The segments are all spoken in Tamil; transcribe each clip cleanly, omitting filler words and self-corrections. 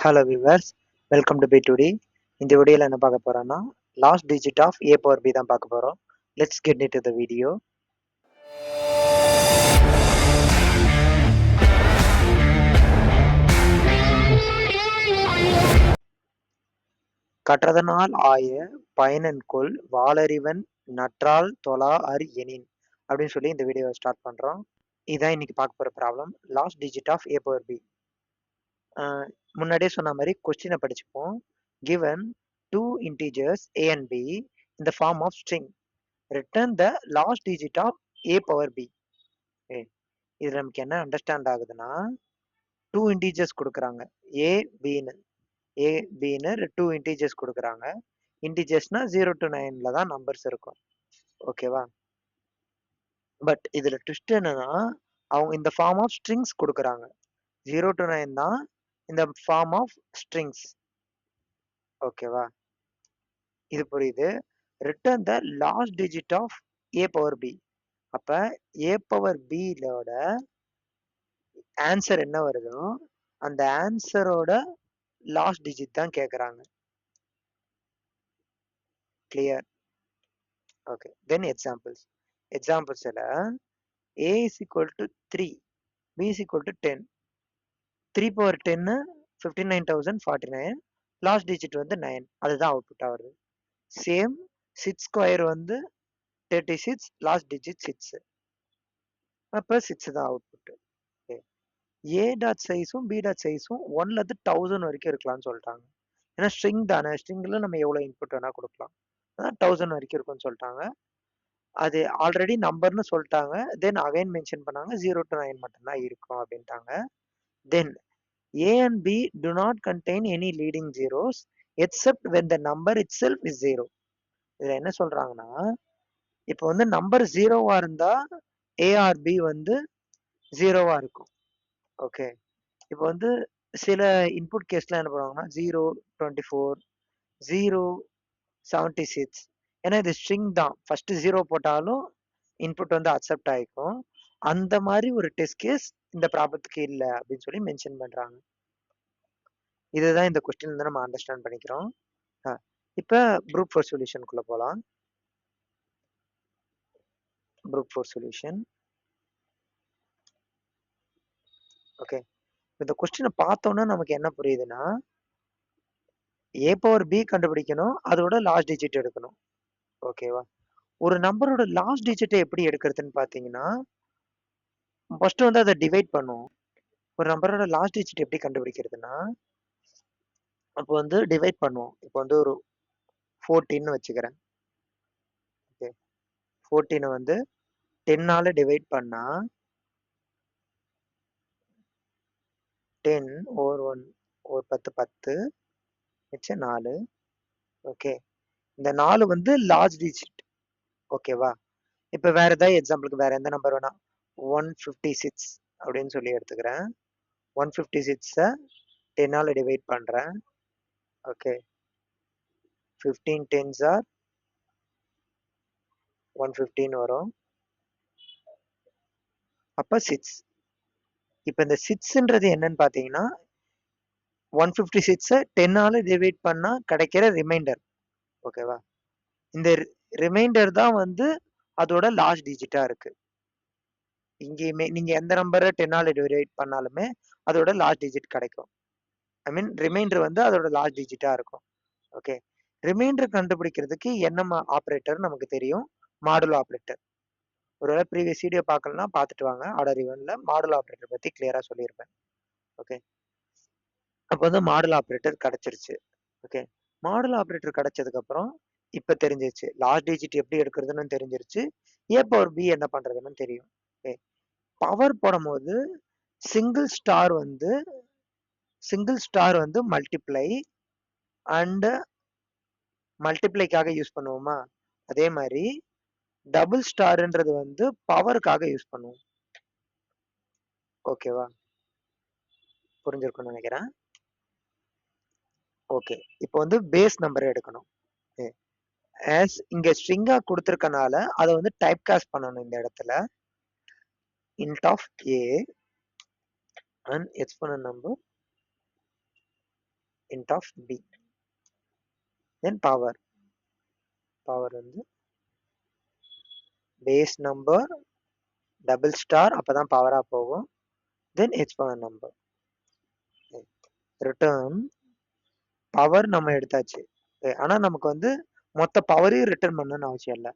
Hello viewers, welcome to B2D. இந்த வீடியோல என்ன பார்க்க போறோம்னா last digit of a power b தான் பார்க்க போறோம். Let's get into the video. கற்றதனால் ஆய பயனன்கொள் வாளறிவன் நற்றால் தொழா அர் எனின் அப்படின்னு சொல்லி இந்த வீடியோவை ஸ்டார்ட் பண்றோம். இதான் இன்னைக்கு பார்க்க போற problem. Last digit of a power b. முன்னாடியே சொன்ன மாதிரி கொஸ்டினை படிச்சுப்போம். Given two integers a and b in the form of string. Return the last digit of a power b. இது நமக்கு என்ன அண்டர்ஸ்டாண்ட் ஆகுதுன்னா, டூ இன்டீஜர்ஸ் கொடுக்குறாங்க. ஏ பின்னு டூ இன்டீஜர்ஸ் கொடுக்குறாங்க. இன்டீஜர்ஸ்னா 0 to 9ல தான் நம்பர்ஸ் இருக்கும். ஓகேவா? பட் இதுல ட்விஸ்ட் என்னன்னா, அவங்க இந்த ஃபார்ம் ஆஃப் ஸ்ட்ரிங்ஸ் கொடுக்குறாங்க. 0 to 9 தான் இந்த ஃபார்ம் ஆஃப் ஸ்ட்ரிங்ஸ். ஓகேவா? இது புரியுது. Return the last digit of A power B. அப்ப ஏ பவர் பிலோட ஆன்சர் என்ன வருதோ அந்த ஆன்சரோட லாஸ்ட் டிஜிட் தான் கேக்குறாங்க. கிளியர்? ஓகே. தென் எக்ஸாம்பிள்ஸ்ல a is equal to 3, b is equal to 10. 3 power 10 59,049, last digit வந்து 9. அதுதான் அவுட்புட் வருது. சேம் 6 ஸ்கொயர் வந்து 36, லாஸ்ட் டிஜிட் 6. அப்ப 6 தான் அவுட்புட். ஏ டாட் சைஸும் பி டாட் சைஸும் 1ல இருந்து 1000 வரைக்கும் இருக்கலாம்னு சொல்லிட்டாங்க. ஏன்னா ஸ்ட்ரிங் தானே, ஸ்ட்ரிங்ல நம்ம எவ்வளவு இன்புட் வேணா கொடுக்கலாம். அதான் 1000 வரைக்கும் இருக்கும்னு சொல்லிட்டாங்க. அது ஆல்ரெடி நம்பர்னு சொல்லிட்டாங்க. தென் அகைன் மென்ஷன் பண்ணாங்க 0 to 9 மட்டும்தான் இருக்கும் அப்படின்ட்டாங்க. தென் A and B do not contain any leading zeros except when the number itself is 0. இதுல என்ன சொல்றாங்கன்னா, இப்போ வந்து நம்பர் 0வா இருந்தா A or B வந்து 0வா இருக்கும். ஓகே. இப்போ வந்து சில இன்புட் கேஸ்ல என்ன பண்ணுவாங்கன்னா 024, 076. ஏன்னா இது ஸ்ட்ரிங் தான். ஃபர்ஸ்ட் 0 போட்டாலும் இன்புட் வந்து அக்செப்ட் ஆயிக்கும். அந்த மாதிரி ஒரு டெஸ்ட் கேஸ் இந்த ப்ராப்ளத்துக்கு இல்ல அப்படின்னு சொல்லி மென்ஷன் பண்றாங்க. இதுதான் இந்த கொஸ்டின் வந்து நம்ம அண்டர்ஸ்டாண்ட் பண்ணிக்கிறோம். இப்ப ப்ரூட் ஃபோர்ஸ் சொல்யூஷனுக்குள்ள போலாம். Fruit force solution. ஓகே. இந்த கொஸ்டினை பார்த்தோன்னா நமக்கு என்ன புரியுதுன்னா, ஏ பவர் பி கண்டுபிடிக்கணும், அதோட லாஸ்ட் டிஜிட் எடுக்கணும். ஓகேவா? ஒரு நம்பரோட லாஸ்ட் டிஜிட்டை எப்படி எடுக்கிறதுன்னு பார்த்தீங்கன்னா, ஃபர்ஸ்ட் வந்து அதை டிவைட் பண்ணுவோம். ஒரு நம்பரோட லாஸ்ட் டிஜிட் எப்படி கண்டுபிடிக்கிறதுனா, அப்போ வந்து டிவைட் பண்ணுவோம். இப்போ வந்து ஒரு 14 வச்சுக்கிறேன். ஓகே. 14 வந்து 10ஆல டிவைட் பண்ணா 10 ஓவர் 1 ஒரு 10 மிச்சம் 4. ஓகே. இந்த 4 வந்து லாஸ்ட் டிஜிட். ஓகேவா? இப்போ வேற ஏதாவது எக்ஸாம்பிளுக்கு வேற எந்த நம்பர் வேணா 156 அப்படின்னு சொல்லி எடுத்துக்கிறேன். 156 10ஆல டிவைட் பண்றேன். ஓகே. 15 10s are 115 வரும். அப்ப 6. இப்ப இந்த 6ன்றது என்னன்னு பாத்தீங்கன்னா 156 10ஆல டிவைட் பண்ணா கிடைக்கிற ரிமைண்டர். ஓகேவா? இந்த ரிமைண்டர் தான் வந்து அதோட லாஸ்ட் டிஜிட்டா இருக்கு. இங்கேயுமே நீங்க எந்த நம்பரை 10ஆல டிவைட் பண்ணாலுமே அதோட லாஸ்ட் டிஜிட் கிடைக்கும். ஐ மீன் ரிமைண்டர் வந்து அதோட லாஸ்ட் டிஜிட்டா இருக்கும். ஓகே. ரிமைண்டர் கண்டுபிடிக்கிறதுக்கு என்ன ஆபரேட்டர் நமக்கு தெரியும்? Modulo operator. ஒருவேளை ப்ரீவியஸ் வீடியோ பார்க்கலன்னா பார்த்துட்டு வாங்க. ஆர்டர் ஈவன்ல மாடுலோ ஆபரேட்டர் பத்தி கிளியரா சொல்லியிருப்பேன். ஓகே. அப்போ வந்து மாடுலோ ஆபரேட்டர் கிடைச்சிருச்சு. ஓகே. மாடுலோ ஆபரேட்டர் கிடைச்சதுக்கு அப்புறம் இப்ப தெரிஞ்சிருச்சு. லாஸ்ட் டிஜிட் எப்படி எடுக்கிறதுன்னு தெரிஞ்சிருச்சு. ஏ பவர் பி என்ன பண்றதுன்னு தெரியும். ஓகே. பவர் போடும்போது சிங்கிள் ஸ்டார் வந்து மல்டிப்ளை அண்ட் மல்டிப்ளைக்காக யூஸ் பண்ணுவோமா? அதே மாதிரி டபுள் ஸ்டார்ன்றது வந்து பவருக்காக யூஸ் பண்ணுவோம். ஓகேவா? புரிஞ்சிருக்கும்னு நினைக்கிறேன். ஓகே. இப்போ வந்து பேஸ் நம்பரை எடுக்கணும். ஆஸ் இங்க ஸ்ட்ரிங்கா கொடுத்திருக்கனால அதை வந்து டைப் காஸ்ட் பண்ணணும் இந்த இடத்துல. int of a and exponent number int of b. Then power வந்து base number double star அப்பதான் பவரா போகும். Then exponent number. return power நம்ம எடுத்தாச்சு. ஆனா நமக்கு வந்து மொத்த பவரையும் ரிட்டர்ன் பண்ணணும்னு அவசியம் இல்ல.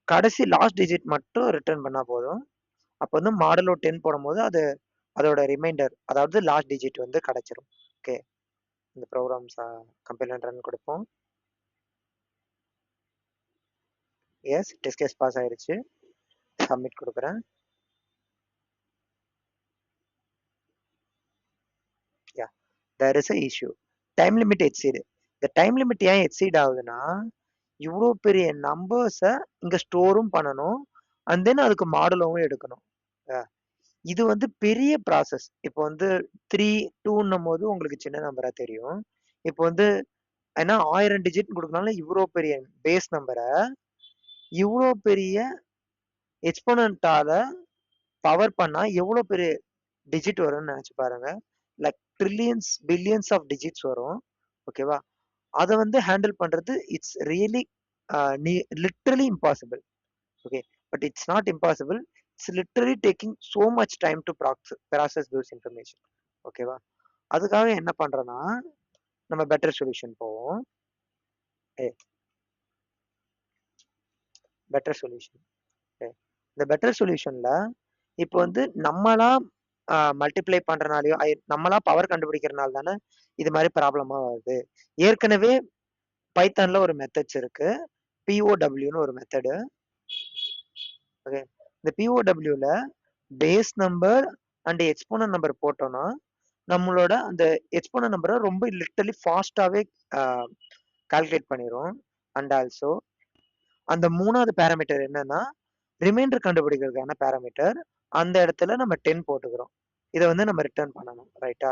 கடைசி லாஸ்ட் டிஜிட் மட்டும் ரிட்டர்ன் பண்ணா போதும். அப்போ வந்து மாடலோ 10 போடும்போது அதோட ரிமைண்டர் அதாவது லாஸ்ட் டிஜிட் வந்து கிடைச்சிரும். ஓகே, இந்த ப்ரோக்ராம்ஸ் கம்பைல் அண்ட் ரன் கொடுப்போம். எஸ், டெஸ்ட் கேஸ் பாஸ் ஆயிருச்சு. சப்மிட் கொடுக்குறேன். Yeah, there is a issue. Time limit exceed. இந்த டைம் லிமிட் ஏன் எக்ஸீட் ஆகுதுன்னா, இவ்வளோ பெரிய நம்பர்ஸை இங்க ஸ்டோரும் பண்ணணும், அண்ட் தென் அதுக்கு மாடலும் எடுக்கணும். இது வந்து பெரிய ப்ராசஸ். இப்போ வந்து 3, 2ன்னும் போது உங்களுக்கு சின்ன நம்பரா தெரியும். இப்போ வந்து ஏன்னா 1000 டிஜிட் கொடுக்கனால இவ்வளோ பெரிய பேஸ் நம்பரை இவ்வளோ பெரிய எக்ஸ்போனண்டால பவர் பண்ணா எவ்வளோ பெரிய டிஜிட் வரும்னு நினைச்சு பாருங்க. Like trillions billions of digits வரும். ஓகேவா? அதை வந்து ஹேண்டில் பண்றது it's really literally impossible. Okay, but it's not impossible. It's literally taking so much time to process those information. ஓகேவா? அதுக்காக என்ன பண்றோம்னா, நம்ம பெட்டர் சொல்யூஷன் போவோம். Better solution. இந்த பெட்டர் சொல்யூஷன்ல இப்போ வந்து நம்மளா மல்டிப்ளை பண்றனாலயோ நம்மளா பவர் கண்டுபிடிக்கிறனால தானே இது மாதிரி ப்ராப்ளமா வருது. ஏற்கனவே பைத்தான்ல ஒரு மெத்தட்ஸ் இருக்கு, POWன்னு ஒரு மெத்தடு. ஓகே, இந்த POWல base number and exponent number போட்டோம்னா நம்மளோட அந்த எக்ஸ்போனன்ட் நம்பரை ரொம்ப லிட்டரலி ஃபாஸ்டாவே கால்குலேட் பண்ணிரும். அண்ட் ஆல்சோ அந்த மூணாவது பேராமீட்டர் என்னன்னா ரிமைண்டர் கண்டுபிடிக்கிறதுக்கான பேராமீட்டர். அந்த இடத்துல நம்ம 10 போட்டுக்கிறோம். இதை வந்து நம்ம ரிட்டர்ன் பண்ணணும். ரைட்டா?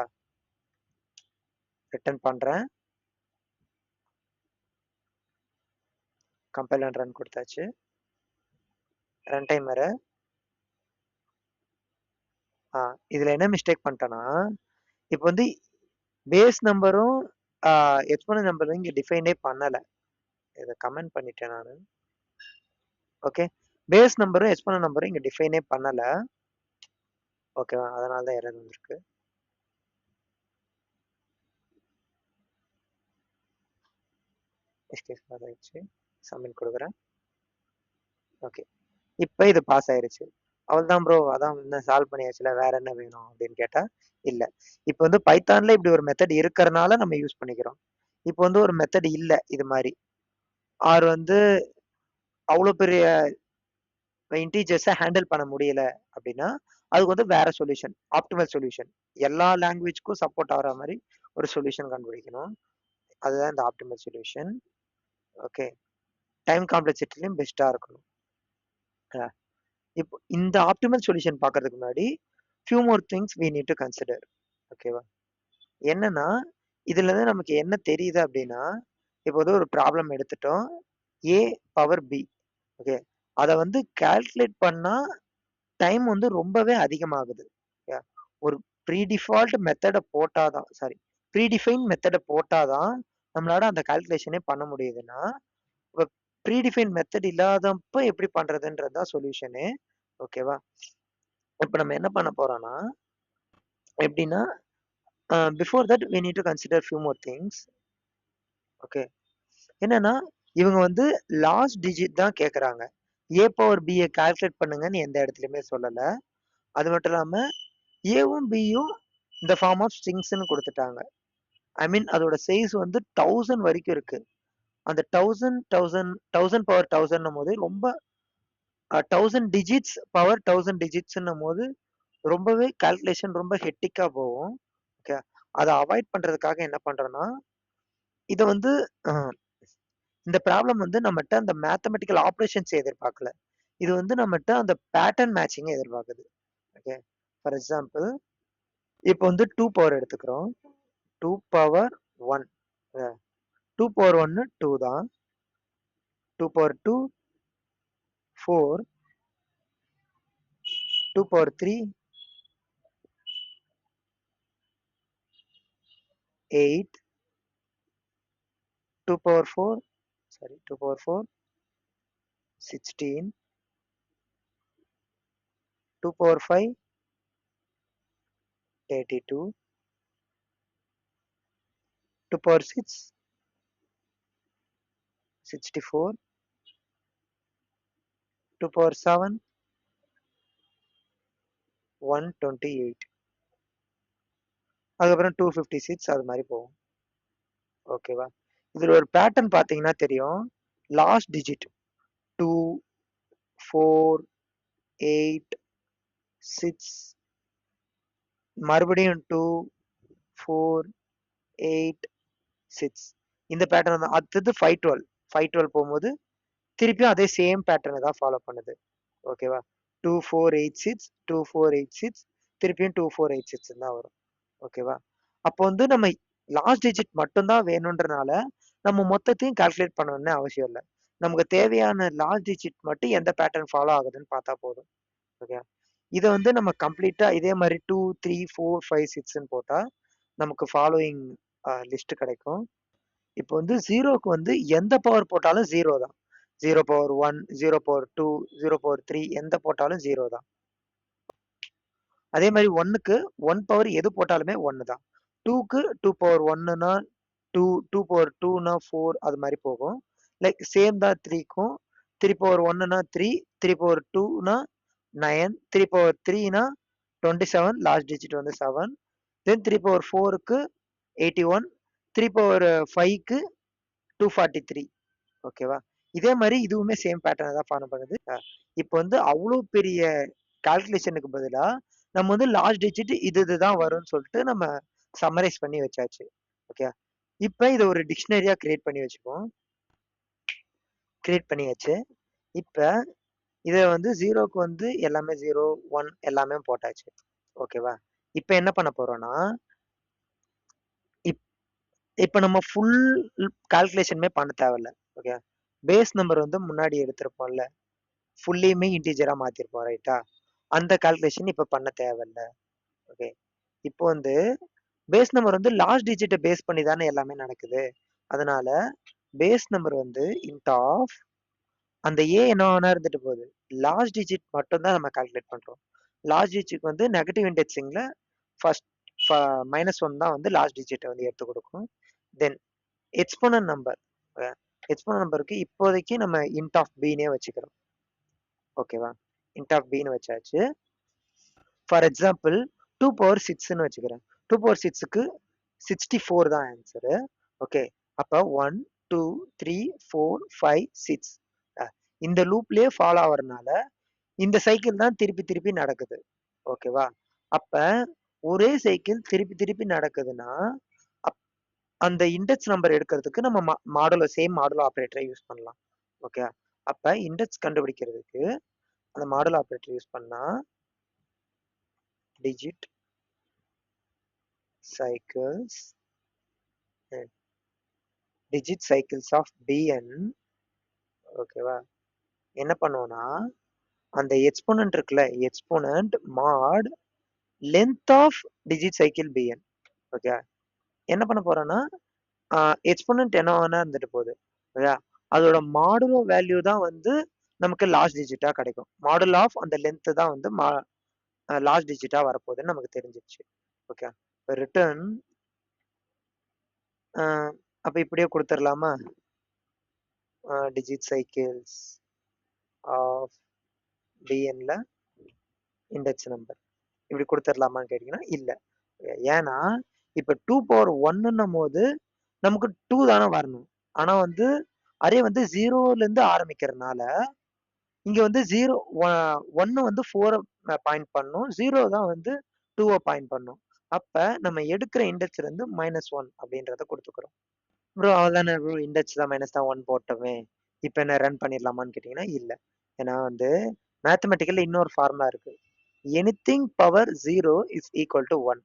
ரிட்டர்ன் பண்றேன். கம்பைல் அண்ட் ரன் கொடுத்தாச்சு. ரன் டைம் வேற. இதுல என்ன மிஸ்டேக் பண்ணிட்டேன்னா, இப்போ வந்து பேஸ் நம்பரும் எக்ஸ்போனன்ட் நம்பரும் இங்க டிஃபைனே பண்ணல. இதை கமெண்ட் பண்ணிட்டேன் நான். ஓகே, பேஸ் நம்பரும் எக்ஸ்போனன்ட் நம்பரும் இங்க டிஃபைனே பண்ணல. ஓகேவா? அதனால தான் எரர் வந்திருக்கு. எஸ்கேப் ஆயிடுச்சு. சப்மிட் கொடுக்குறேன். ஓகே, இப்போ இது பாஸ் ஆயிருச்சு. அவ்வளவுதான் ப்ரோ, அதான் இன்னும் சால்வ் பண்ணியாச்சுல, வேற என்ன வேணும் அப்படின்னு கேட்டா இல்ல. இப்போ வந்து பைத்தான்ல இப்படி ஒரு மெத்தட் இருக்கிறனால நம்ம யூஸ் பண்ணிக்கிறோம். இப்போ வந்து ஒரு மெத்தட் இல்ல இது மாதிரி, ஆர் வந்து அவ்வளோ பெரிய இன்டீஜர்ஸை ஹேண்டில் பண்ண முடியல அப்படின்னா அதுக்கு வந்து வேற சொல்யூஷன், ஆப்டிமல் சொல்யூஷன், எல்லா லாங்குவேஜ்க்கும் சப்போர்ட் ஆகிற மாதிரி ஒரு சொல்யூஷன் கண்டுபிடிக்கணும். அதுதான் இந்த ஆப்டிமல் சொல்யூஷன். ஓகே, டைம் காம்ப்ளெக்சிட்டிலையும் பெஸ்டா இருக்கணும். இப்போ இந்த ஆப்டிமல் சொல்யூஷன் பார்க்கறதுக்கு முன்னாடி few more things we need to consider. ஓகேவா? என்னன்னா இதுல இருந்து நமக்கு என்ன தெரியுது அப்படின்னா, இப்போ வந்து ஒரு ப்ராப்ளம் எடுத்துட்டோம், a பவர் b. ஓகே, அதை வந்து கால்குலேட் பண்ணா டைம் வந்து ரொம்பவே அதிகமாகுது. ஒரு ப்ரீடிஃபால்ட் மெத்தடை போட்டாதான், சாரி, ப்ரீடிஃபைன் மெத்தடை போட்டாதான் நம்மளால அந்த கால்குலேஷனே பண்ண முடியுதுன்னா, இப்போ ப்ரீடிஃபைன் மெத்தட் இல்லாதப்ப எப்படி பண்றதுன்றது தான் சொல்யூஷனு. ஓகேவா? இப்போ நம்ம என்ன பண்ண போறோம்னா, எப்படின்னா before that we need to consider few more things. Okay, என்னன்னா இவங்க வந்து லாஸ்ட் டிஜிட் தான் கேட்குறாங்க. a பவர் b கால்குலேட் பண்ணுங்கன்னு எந்த இடத்துலையுமே சொல்லலை. அது மட்டும் இல்லாம ஏவும் பியும் இந்த ஃபார்ம் ஆஃப் ஸ்ட்ரிங்ஸ்ன்னு கொடுத்துட்டாங்க. ஐ மீன் அதோட சைஸ் வந்து 1000 வரைக்கும் இருக்கு. அந்த 1000 பவர் 1000 போது ரொம்ப 1000 டிஜிட்ஸ் பவர் 1000 டிஜிட்ஸ்ன்னும் போது ரொம்பவே கால்குலேஷன் ரொம்ப ஹெக்டிக்கா போகும். ஓகே, அதை அவாய்ட் பண்றதுக்காக என்ன பண்றோம்னா, இதை வந்து இந்த ப்ராப்ளம் வந்து நம்மகிட்ட அந்த மேத்தமெட்டிக்கல் ஆப்ரேஷன்ஸ் எதிர்பார்க்கல. இது வந்து நம்மகிட்ட அந்த பேட்டர்ன் மேட்சிங் எதிர்பார்க்குது. ஓகே, ஃபார் எக்ஸாம்பிள் இப்போ வந்து 2 பவர் எடுத்துக்கிறோம். 2 பவர் 1, 2 பவர் 1 2 தான். 2 power 2 4, 2 power 3 8, 2 power 4, sorry, 2 power 4, 16, 2 power 5, 32, 2 power 6, 64, 2 power 7, 128. அதுக்கப்புறம் 256 அது மாதிரி போகும். ஓகேவா? இதுல ஒரு பேட்டர்ன் பார்த்தீங்கன்னா தெரியும். லாஸ்ட் டிஜிட் 2, 4, 8, 6, மறுபடியும் 2, 4, 8, 6. இந்த பேட்டர்ன் தான். அடுத்தது 512. 512 போகும்போது திருப்பியும் அதே சேம் பேட்டர்னை தான் ஃபாலோ பண்ணுது. ஓகேவா? 2486, 2486, திருப்பியும் 2486 தான் வரும். ஓகேவா? அப்போ வந்து நம்ம லாஸ்ட் டிஜிட் மட்டும் தான் வேணுன்றனால நம்ம மொத்தத்தையும் கால்குலேட் பண்ணணும்னு அவசியம் இல்ல. நமக்கு தேவையான லாஸ்ட் டிஜிட் மட்டும் எந்த பேட்டர்ன் ஃபாலோ ஆகுதுன்னு பார்த்தா போதும். ஓகே. இத வந்து நம்ம கம்ப்ளீட்டா இதே மாரி 2, 3, 4, 5, 6ன்னு போட்டா நமக்கு ஃபாலோயிங் லிஸ்ட் கிடைக்கும். இப்போ வந்து 0க்கு வந்து எந்த பவர் போட்டாலும் 0 தான். 0 பவர் 1, 0 பவர் 2, 0 பவர் 3 எந்த போட்டாலும் 0 தான். அதே மாரி 1க்கு 1 பவர் எது போட்டாலுமே 1 தான். 2க்கு 2 பவர் 1ன்னா 2, 2 பவர் 2ன்னா 4 அது மாரி போகும். லைக் சேம் தான் 3க்கும். 3 பவர் 1ன்னா 3, 3 பவர் 2ன்னா 9, 3 பவர் 3ன்னா 27, லாஸ்ட் டிஜிட் வந்து 7. தென் 3 பவர் 4க்கு 81, 3 பவர் 5க்கு 243. ஓகேவா? இதே மாரி இதுவுமே சேம் பேட்டர்ன தான் ஃபாலோ பண்ணுது. இப்போ வந்து அவ்ளோ பெரிய கால்குலேஷனுக்கு பதிலா, நம்ம வந்து லாஸ்ட் டிஜிட் இதுதான் வரும்ன்னு சொல்லிட்டு நம்ம சம்மரைஸ் பண்ணி வச்சாச்சு. ஓகே. இப்ப இத ஒரு டிக்ஷனரியா கிரியேட் பண்ணி வச்சுப்போம். கிரியேட் பண்ணியாச்சு. இப்ப இத வந்து 0க்கு வந்து எல்லாமே 0, 1 எல்லாமே போட்டாச்சு. ஓகேவா? இப்ப என்ன பண்ண போறோம்னா, இப் இப்ப நம்ம ஃபுல் கால்குலேஷனுமே பண்ண தேவையில்ல. ஓகே. பேஸ் நம்பர் வந்து முன்னாடி எடுத்திருப்போம்ல. ஃபுல்லியுமே இன்டிஜரா மாத்திருப்போம். ரைட்டா? அந்த கால்குலேஷன் இப்ப பண்ண தேவையில்ல. ஓகே. இப்போ வந்து பேஸ் நம்பர் வந்து லாஸ்ட் டிஜிட்ட பேஸ் பண்ணி தானே எல்லாமே நடக்குது. அதனால பேஸ் நம்பர் வந்து இன்ட் ஆஃப் அந்த ஏ என்ன வேணா இருந்துட்டு போகுது. லாஸ்ட் டிஜிட் மட்டும் தான் நம்ம கால்குலேட் பண்றோம். லாஸ்ட் டிஜிட் வந்து நெகட்டிவ் இண்டெக்ஸிங்ல ஃபர்ஸ்ட் -1 தான் வந்து லாஸ்ட் டிஜிட்ட வந்து எடுத்துக் குடுக்கும். தென் எக்ஸ்போனன்ட் நம்பர் எக்ஸ்போனன்ட் நம்பருக்கு இப்போதைக்கு நம்ம இன்ட் ஆஃப் பின்னே வச்சுக்கிறோம். ஓகேவா? இன்ட் ஆஃப் பின்னு வச்சாச்சு. ஃபார் எக்ஸாம்பிள் 2 பவர் 6ன்னு வச்சுக்கிறேன். 2 பவர் 6க்கு 64 தான் ஆன்சரு. ஓகே. அப்ப 1, 2, 3, 4, 5, 6. இந்த லூப்லயே ஃபாலோ ஆவறனால, இந்த சைக்கிள் தான் திருப்பி திருப்பி நடக்குது. ஓகேவா? அப்ப ஒரே சைக்கிள் திருப்பி திருப்பி நடக்குதுன்னா, அப் அந்த இண்டெக்ஸ் நம்பர் எடுக்கிறதுக்கு நம்ம மாடுலோ சேம் மாடுலோ ஆப்பரேட்டர யூஸ் பண்ணலாம். ஓகே. அப்ப இண்டெக்ஸ் கண்டுபிடிக்கிறதுக்கு அந்த மாடுலோ ஆப்பரேட்டர் யூஸ் பண்ணா digit cycles digit cycles of bn. ஓகேவா? என்ன பண்ணுவோம்னா, அந்த எக்ஸ்போனன்ட் இருக்குல்ல, exponent mod length of digit cycle bn. Okay. என்ன பண்ண போறோம்னா, எக்ஸ்போனன்ட் என்ன வேணா இருந்துட்டு போகுது. ஓகே. அதோட மாடுலோ வேல்யூ தான் வந்து நமக்கு லாஸ்ட் டிஜிட்டா கிடைக்கும். மாடுல் ஆஃப் அந்த லென்த் தான் வந்து லாஸ்ட் டிஜிட்டா வரப்போகுதுன்னு நமக்கு தெரிஞ்சிருச்சு. ஓகே. இப்ப ரிட்டர்ன் அப்ப இப்படியே குடுத்துறலாமா? digit cycles of bnல இண்டெக்ஸ் நம்பர் இப்படி குடுத்துறலாமான்னு கேட்டீங்கன்னா இல்ல. ஏன்னா இப்ப 2 பவர் 1ன்னும் போது நமக்கு 2 தானே வரணும். ஆனா வந்து அரே வந்து 0ல இருந்து ஆரம்பிக்கிறனால இங்க வந்து 1 வந்து 4 பாயிண்ட் பண்ணும். 0 தான் வந்து 2 பாயிண்ட் பண்ணும். அப்ப நம்ம எடுக்கிற இண்டெக்ஸ்ல இருந்து -1 அப்படின்றத குடுத்துக்கிறோம். ப்ரோ அவ்வளோதானே ப்ரோ. இண்டெக்ஸ் தான் -1 போட்டோமே. இப்ப என்ன ரன் பண்ணிடலாமான்னு கேட்டீங்கன்னா, இல்ல. ஏன்னா வந்து மேத்தமேட்டிக்கல்ல இன்னொரு ஃபார்முலா இருக்கு. Anything power 0 is equal to 1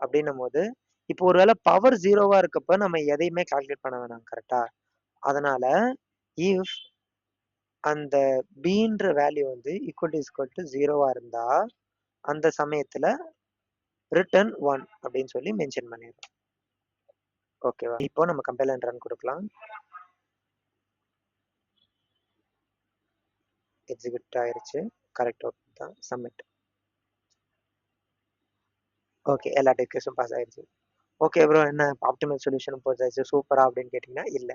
அப்படின்னும்போது, இப்போ ஒரு வேளை பவர் 0வா இருக்கப்ப நம்ம எதையுமே கால்குலேட் பண்ண வேணாம். கரெக்ட்டா? அதனால இஃப் அந்த பீன்ற வேல்யூ வந்து ஈக்குவல் டூ 0வா இருந்தா, அந்த சமயத்துல ரிட்டர்ன் 1 அப்படின்னு சொல்லி மென்ஷன் பண்ணிடுறோம். ஓகேவா? இப்போ நம்ம கம்பைல் அண்ட் ரன் கொடுக்கலாம். எக்ஸிக்யூட் ஆயிருச்சு. கரெக்ட் அவுட்புட் தான். சப்மிட். ஓகே. எல்லா டெஸ்ட்டும் பாஸ் ஆயிருச்சு. ஓகே ப்ரோ, என்ன ஆப்டிமல் சொல்யூஷன் போட்டாச்சு சூப்பரா அப்படின்னு கேட்டீங்கன்னா, இல்ல.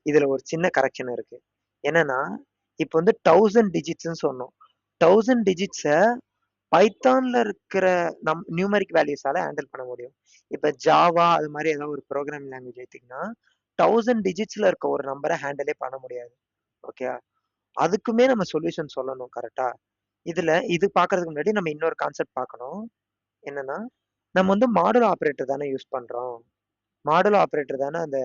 இதுல ஒரு சின்ன கரெக்ஷன் இருக்கு. என்னன்னா, இப்போ வந்து 1000 டிஜிட்ஸ்ன்னு சொன்னோம். 1000 டிஜிட்ஸ பைத்தான்ல இருக்கிற நியூமெரிக் வேல்யூஸால ஹேண்டில் பண்ண முடியும். இப்ப ஜாவா அது மாரி ஏதாவது ஒரு ப்ரோகிராமிங் லாங்குவேஜ் எடுத்தீங்கன்னா, 1000 டிஜிட்ஸ்ல இருக்க ஒரு நம்பர ஹேண்டிலே பண்ண முடியாது. ஓகேவா? அதுக்குமே நம்ம சொல்யூஷன் சொல்லணும் கரெக்ட்டா? இது பார்க்கறதுக்கு முன்னாடி நம்ம இன்னொரு கான்செப்ட் பார்க்கணும். என்னன்னா, நம்ம வந்து மாடுலோ ஆப்பரேட்டர் தானே யூஸ் பண்றோம். மாடுலோ ஆப்பரேட்டர் தானே அந்த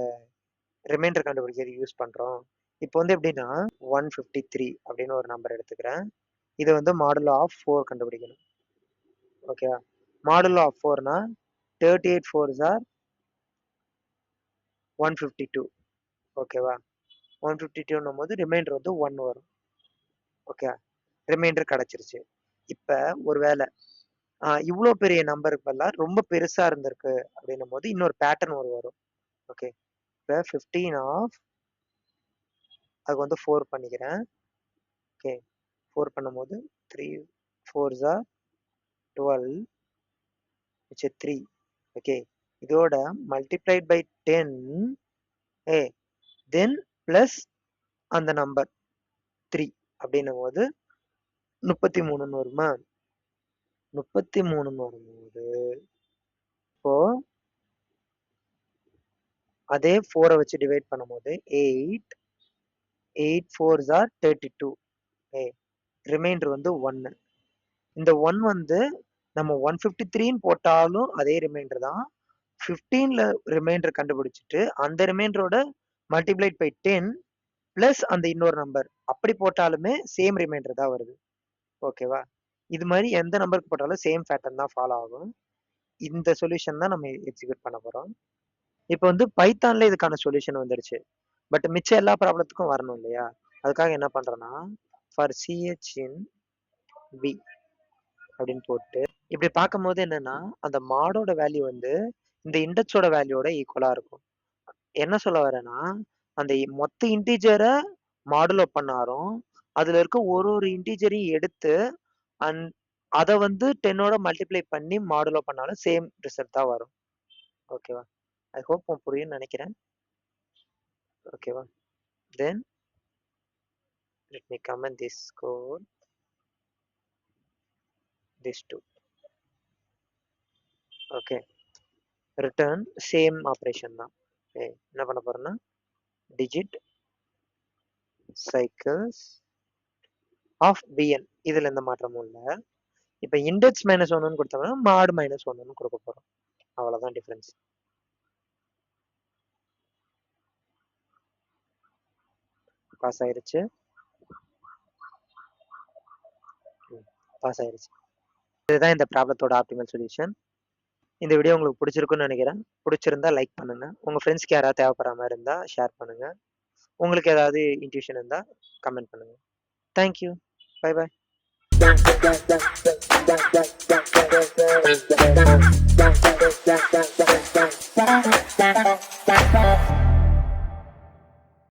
ரிமைண்டர் கண்டுபிடிக்கிறதுக்கு யூஸ் பண்றோம். இப்போ வந்து எப்படின்னா, 153 அப்படின்னு ஒரு நம்பர் எடுத்துக்கிறேன். இத வந்து மாடுலோ ஆஃப் 4 கண்டுபிடிக்கணும். ஓகேவா? மாடுலோ ஆஃப் 4னா 38 4s ஆர் 152. ஓகேவா? 152ன்னும் போது ரிமைண்டர் வந்து 1 வரும். ஓகே. ரிமைண்டர் கிடைச்சிருச்சு. இப்ப ஒருவேள இவ்ளோ பெரிய நம்பருக்கு பதிலா ரொம்ப பெருசா இருந்திருக்கு அப்படின்னும்போது இன்னொரு பேட்டர்ன் வரும். ஓகே. இப்ப 15 ஆஃப் அதுக்கு வந்து 4 பண்ணிக்கிறேன். ஓகே. 4 பண்ணும்போது 3 4s ஆர் 12 மிச்சம் 3. ஓகே. இதோட மல்டிப்ளைட் பை 10 தென் பிளஸ் அந்த நம்பர் 3 அப்படின்னும்போது 33ன்னு வருமா? 33ன்னு வரும்போது இப்போ அதே 4 வச்சு டிவைட் பண்ணும்போது 8 4s ஆர் 32. ரிமைண்டர் வந்து 1. இந்த 1 வந்து நம்ம 153ன்னு போட்டாலும் அதே ரிமைண்டர் தான். 15ல ரிமைண்டர் கண்டுபிடிச்சுட்டு அந்த ரிமைண்டரோட மல்டிப்ளைட் பை 10 பிளஸ் அந்த இன்னொரு நம்பர் அப்படி போட்டாலுமே சேம் ரிமைண்டர் தான் வருது. ஓகேவா? இது மாதிரி எந்த நம்பருக்கு போட்டாலும் சேம் பேட்டர்ன் தான் ஃபாலோ ஆகும். இந்த சொல்யூஷன் தான் நம்ம எக்ஸிக்யூட் பண்ண போறோம். இப்போ வந்து பைத்தான்ல இதுக்கான சொல்யூஷன் வந்துருச்சு. பட் மிச்ச எல்லா ப்ராப்ளத்துக்கும் வரணும் இல்லையா? அதுக்காக என்ன பண்றேன்னா, ஃபார் சிஹெச் இன் வி அப்படின்னு போட்டு இப்படி பார்க்கும்போது என்னன்னா, அந்த மாடோட வேல்யூ வந்து இந்த இண்டெக்ஸோட வேல்யூவோட ஈக்குவலா இருக்கும். என்ன சொல்ல வரேன்னா, அந்த மொத்த இன்டிஜர மாடுலோ பண்ணாலும், அதுல இருக்க ஒரு இன்டிஜரையும் எடுத்து அந் அத வந்து 10ஓட மல்டிப்ளை பண்ணி மாடுலோ பண்ணாலும் சேம் ரிசல்ட் தான் வரும். ஓகேவா? ஐ ஹோப் புரியும்னு நினைக்கிறேன். ஓகேவா? தென் let me comment this code, this two. Okay. Return same operation தான். என்ன பண்ண போறேன்னா, டிஜிட் சைக்கிள்ஸ் ஆஃப் பிஎன் இதுல எந்த மாற்றமும் இல்ல. இப்ப இண்டெக்ஸ் -1ன்னு கொடுத்தோம்னா மாடு -1ன்னு கொடுக்க போறோம். அவ்வளவுதான் டிஃபரன்ஸ். பாஸ் ஆயிருச்சு. பாஸ் ஆயிருச்சு. இதுதான் இந்த ப்ராப்ளத்தோட ஆப்டிமல் சொல்யூஷன். இந்த வீடியோ உங்களுக்கு பிடிச்சிருக்குன்னு நினைக்கிறேன். பிடிச்சிருந்தா லைக் பண்ணுங்க. உங்க ஃப்ரெண்ட்ஸ்க்கு யாராவது தேவைப்படுற மாதிரி இருந்தா ஷேர் பண்ணுங்க. உங்களுக்கு ஏதாவது இன்ட்யூஷன் இருந்தா கமெண்ட் பண்ணுங்க. Thank you. Bye by.